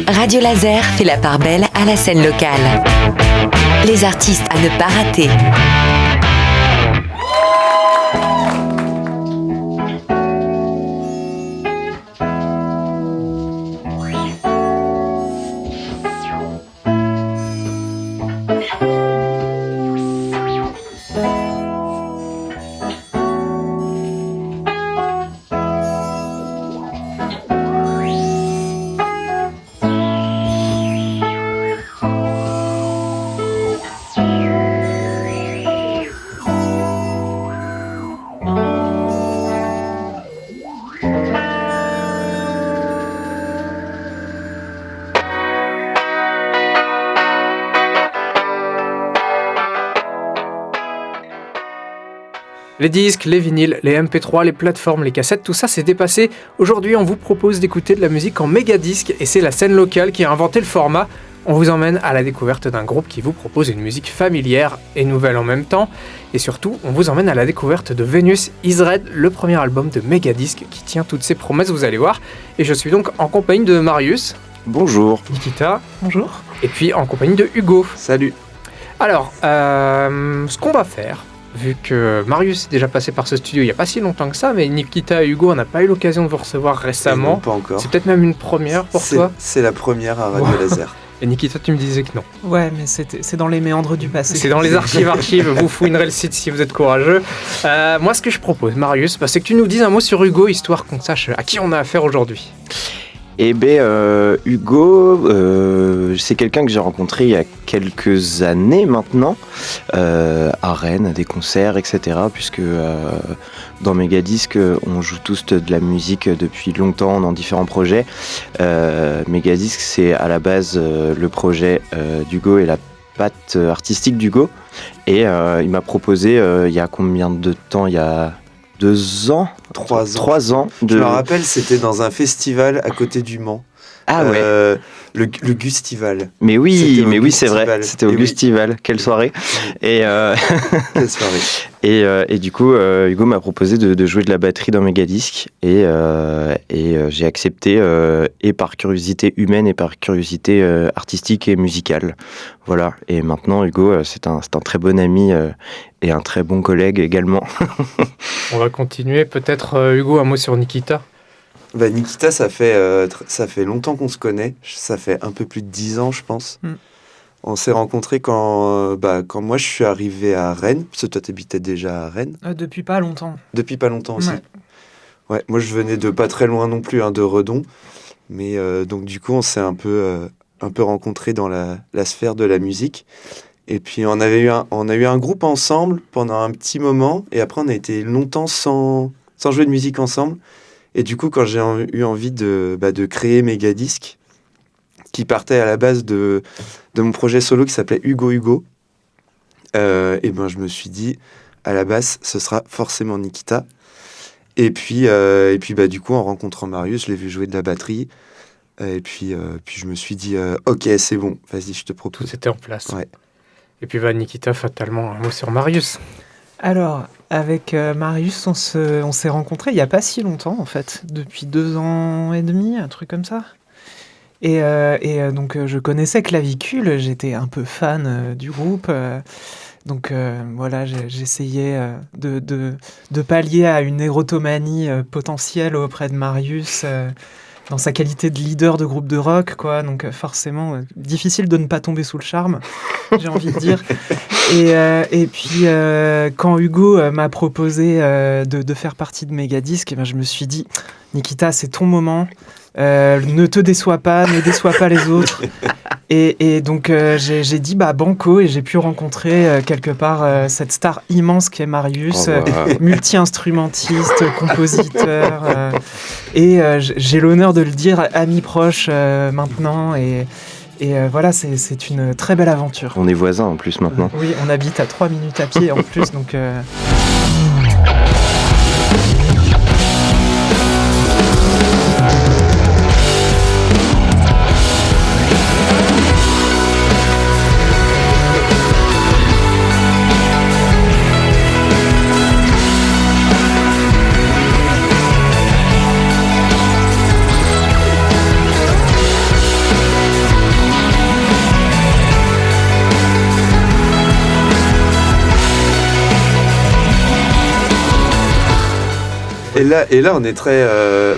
Radio Laser fait la part belle à la scène locale. Les artistes à ne pas rater. Les disques, les vinyles, les MP3, les plateformes, les cassettes, tout ça c'est dépassé. Aujourd'hui, on vous propose d'écouter de la musique en mégadisque et c'est la scène locale qui a inventé le format. On vous emmène à la découverte d'un groupe qui vous propose une musique familière et nouvelle en même temps. Et surtout, on vous emmène à la découverte de Venus Is Red, le premier album de mégadisque qui tient toutes ses promesses, vous allez voir. Et je suis donc en compagnie de Marius. Bonjour. Nikita. Bonjour. Et puis en compagnie de Hugo. Salut. Alors, ce qu'on va faire, vu que Marius est déjà passé par ce studio il n'y a pas si longtemps que ça, mais Nikita et Hugo, on n'a pas eu l'occasion de vous recevoir récemment. Non, pas encore. C'est peut-être même une première pour toi. C'est la première à Radio Laser. Et Nikita, tu me disais que non. Ouais, mais c'est dans les méandres du passé. C'est dans les archives, vous fouinerez le site si vous êtes courageux. Moi, ce que je propose, Marius, c'est que tu nous dises un mot sur Hugo, histoire qu'on sache à qui on a affaire aujourd'hui. Eh bien, Hugo, c'est quelqu'un que j'ai rencontré il y a quelques années maintenant, à Rennes, à des concerts, etc. Puisque dans Mégadisque, on joue tous de la musique depuis longtemps dans différents projets. Mégadisque, c'est à la base le projet d'Hugo et la patte artistique d'Hugo. Et il m'a proposé, il y a combien de temps ? Il y a 2 ans, 3 ans. Je me rappelle, c'était dans un festival à côté du Mans. Ah ouais. Le Gustival. Mais oui, c'est vrai. C'était au Gustival. Oui. Quelle soirée. Et quelle soirée. Et du coup, Hugo m'a proposé de jouer de la batterie dans Mégadisque et j'ai accepté et par curiosité humaine et par curiosité artistique et musicale. Voilà. Et maintenant, Hugo, c'est un très bon ami et un très bon collègue également. On va continuer. Peut-être, Hugo, un mot sur Nikita. Nikita, ça fait longtemps qu'on se connaît. Ça fait un peu plus de 10 ans, je pense. On s'est rencontrés quand moi je suis arrivé à Rennes. Parce que toi, t'habitais déjà à Rennes. Depuis pas longtemps. Depuis pas longtemps aussi. Ouais. Moi, je venais de pas très loin non plus, de Redon. Mais donc, du coup, on s'est un peu rencontrés dans la sphère de la musique. Et puis, on a eu un groupe ensemble pendant un petit moment. Et après, on a été longtemps sans jouer de musique ensemble. Et du coup, quand j'ai eu envie de créer Mégadisque, qui partait à la base de mon projet solo qui s'appelait Hugo, et je me suis dit, à la base, ce sera forcément Nikita. Et puis du coup, en rencontrant Marius, je l'ai vu jouer de la batterie. Et puis je me suis dit, ok, c'est bon, vas-y, je te propose. Tout était en place. Ouais. Et puis Nikita, fatalement, un mot sur Marius. Alors, avec Marius, on s'est rencontrés il n'y a pas si longtemps, en fait, depuis 2 ans et demi, un truc comme ça. Et donc, je connaissais Clavicule, j'étais un peu fan du groupe. Donc, voilà, j'essayais de pallier à une érotomanie potentielle auprès de Marius, dans sa qualité de leader de groupe de rock, quoi. Donc, forcément, difficile de ne pas tomber sous le charme, j'ai envie de dire. Et puis, quand Hugo m'a proposé de faire partie de Mégadisque, je me suis dit, Nikita, c'est ton moment, ne te déçois pas, ne déçois pas les autres. Et donc, j'ai dit banco, et j'ai pu rencontrer quelque part cette star immense qu'est Marius, multi-instrumentiste, compositeur, et j'ai l'honneur de le dire, ami proche maintenant, et voilà, c'est une très belle aventure. On est voisins en plus maintenant. Oui, on habite à 3 minutes à pied en plus, donc... Et là, on est très.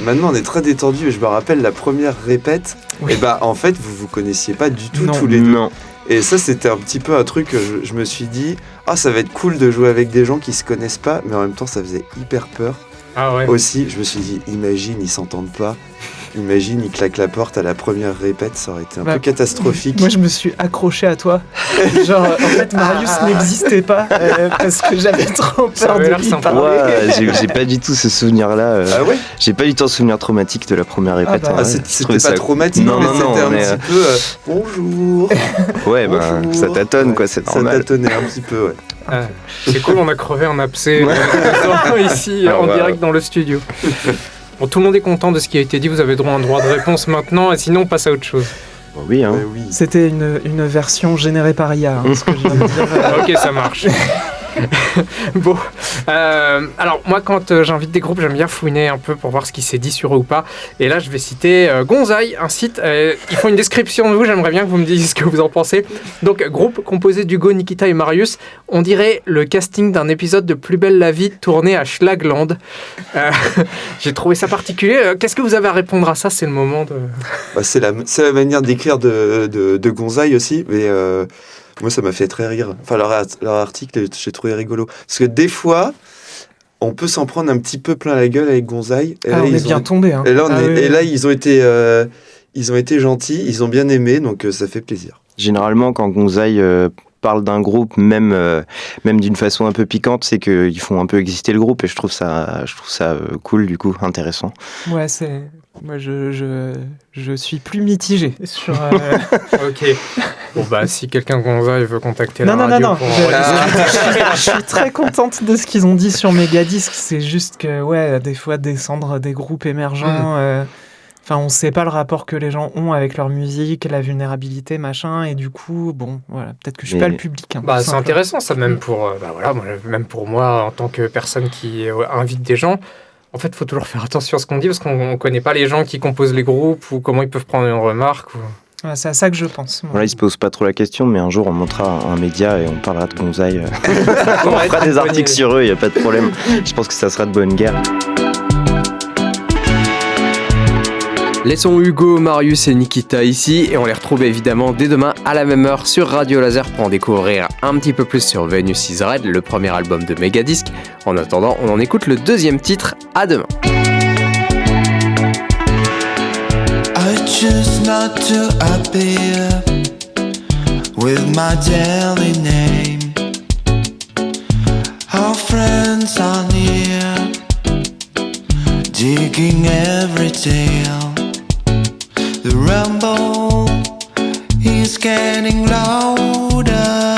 Maintenant, on est très détendu. Je me rappelle la première répète. Oui. Et en fait, vous connaissiez pas du tout Non. tous les deux. Non. Et ça, c'était un petit peu un truc que je me suis dit, ça va être cool de jouer avec des gens qui se connaissent pas, mais en même temps, ça faisait hyper peur. Ah ouais. Aussi, je me suis dit, imagine, ils s'entendent pas. Imagine, ils claquent la porte à la première répète, ça aurait été un peu catastrophique. Moi, je me suis accroché à toi. Genre, en fait, Marius n'existait pas parce que j'avais trop Ça peur avait de l'air lui sympa. parler. J'ai pas du tout ce souvenir-là. Ah ouais. J'ai pas du tout un souvenir traumatique de la première répète. bah. en vrai. Je C'était trouvais pas ça- traumatique, Non, mais non, c'était non, un mais, petit peu bonjour. Ouais, Bonjour. ça tâtonne, quoi, c'est Ça normal. tâtonnait un petit peu, ouais. Ah, c'est cool, on a crevé un abcès ici Ah, en ouais. direct dans le studio. Bon, tout le monde est content de ce qui a été dit, vous avez droit à un droit de réponse maintenant, et sinon on passe à autre chose. Bon, oui, hein. Ouais, oui. C'était une version générée par IA, ce que je viens de dire. Ok, ça marche. Bon, alors moi quand j'invite des groupes, j'aime bien fouiner un peu pour voir ce qui s'est dit sur eux ou pas. Et là je vais citer Gonzaï, un site, ils font une description de vous, j'aimerais bien que vous me disiez ce que vous en pensez. Donc groupe composé d'Hugo, Nikita et Marius, on dirait le casting d'un épisode de Plus belle la vie tourné à Schlagland. J'ai trouvé ça particulier. Qu'est-ce que vous avez à répondre à ça? C'est le moment de... C'est la manière d'écrire de Gonzaï aussi, mais moi ça m'a fait très rire. Enfin, leur article, j'ai trouvé rigolo. Parce que des fois, on peut s'en prendre un petit peu plein la gueule avec Gonzaï. Et là, on est ils bien ont... tombé. Hein. Et là, oui. là, ils ont été gentils, ils ont bien aimé, donc ça fait plaisir. Généralement, quand Gonzaï parle d'un groupe, même d'une façon un peu piquante, c'est qu'ils font un peu exister le groupe, et je trouve ça cool, du coup, intéressant. Ouais, moi, je suis plus mitigé sur. Ok. Bon bah si quelqu'un de Gonzaï veut contacter Non, la non, radio non, non. pour enregistrer. Je suis très contente de ce qu'ils ont dit sur Megadisc. C'est juste que, ouais, des fois, descendre des groupes émergents. Enfin, on sait pas le rapport que les gens ont avec leur musique, la vulnérabilité, machin. Et du coup, bon, voilà, peut-être que je suis pas le public. Hein, Bah tout c'est simplement. intéressant ça, même pour même pour moi en tant que personne qui invite des gens. En fait, il faut toujours faire attention à ce qu'on dit parce qu'on connaît pas les gens qui composent les groupes ou comment ils peuvent prendre une remarque. Ouais, c'est à ça que je pense. moi. Voilà, ils se posent pas trop la question, mais un jour on montera un média et on parlera de Gonzaï. On fera des articles sur eux, il n'y a pas de problème. Je pense que ça sera de bonne guerre. Laissons Hugo, Marius et Nikita ici et on les retrouve évidemment dès demain à la même heure sur Radio Laser pour en découvrir un petit peu plus sur Venus is Red, le premier album de Megadisc. En attendant, on en écoute le deuxième titre. À demain. I choose not to appear with my daily name. Our friends are near, digging every tale. The rumble is getting louder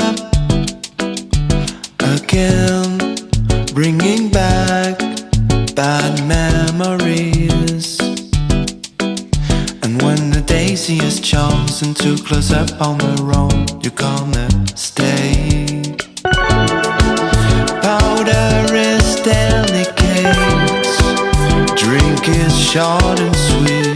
again, bringing back bad memories. And when the daisy is chosen to close up on the road, you're gonna stay. Powder is delicate, drink is short and sweet.